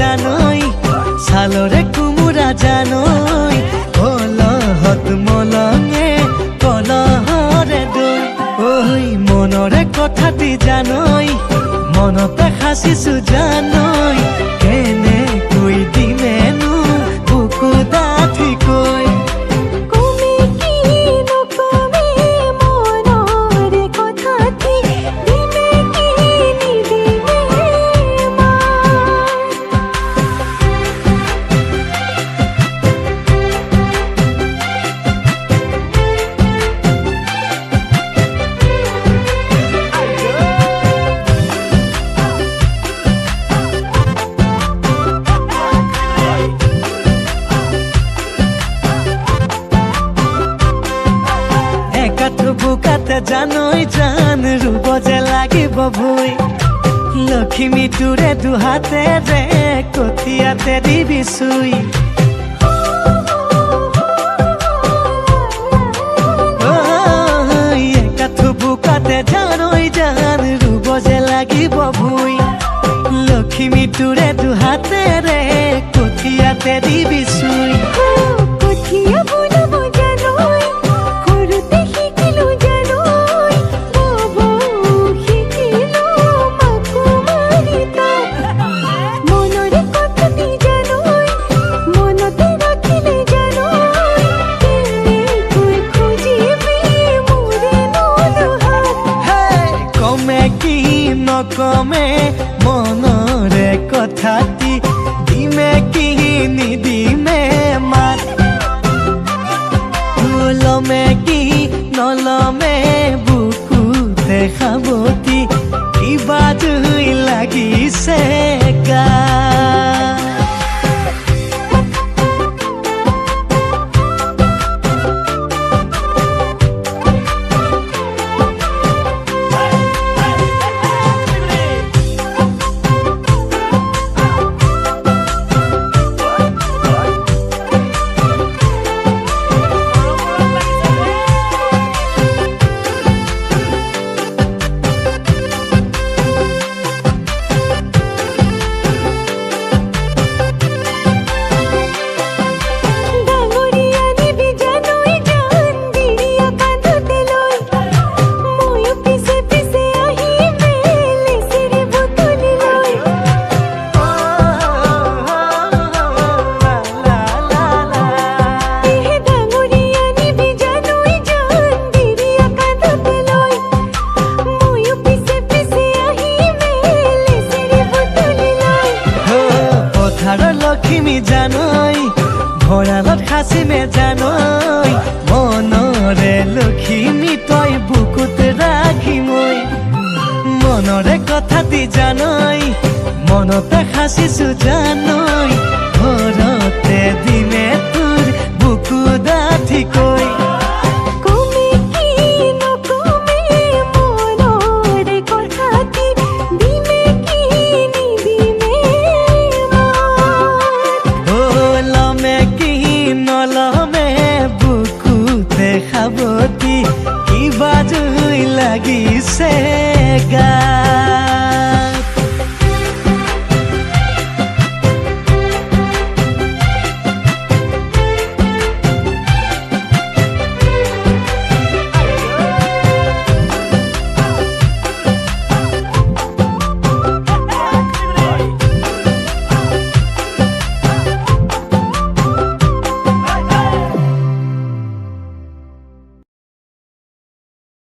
জানই ছালৰে কুমুৰা জানই কলহত মলঙে কলহৰে দৈ ঐ মনৰে কথাটি জানই মনতে সাঁচিছো জানই কেনেকৈ দিমেনো বুকু ডাঠিকৈ বুকাতে জানই জান ৰুব যে লাগিব ভুই লক্ষ্মী তোৰে দুহাতেৰে কঠিয়াতে দিবি চুই একাঠু বুকাতে জানই জান ৰুব যে লাগিব ভুই লক্ষ্মী তোৰে দুহাতেৰে কঠিয়াতে দিবি চুই নকমে মনৰে কথাটি দিমে কি নিদিমে মাত লমে কি নলমে বুকুতে খাবতি কিবা জুই লাগিছে গা লক্ষ্মী জানই ভঁৰালত সাঁচিমে জানই মনৰে লক্ষ্মী তই বুকুত ৰাখি মই মনৰে কথাটি জানই মনতে সাঁচিছো জানই ঘৰতে দিমে তোৰ বুকু ডাঠিকৈ খাবতি কিবা জুই লাগিছে গা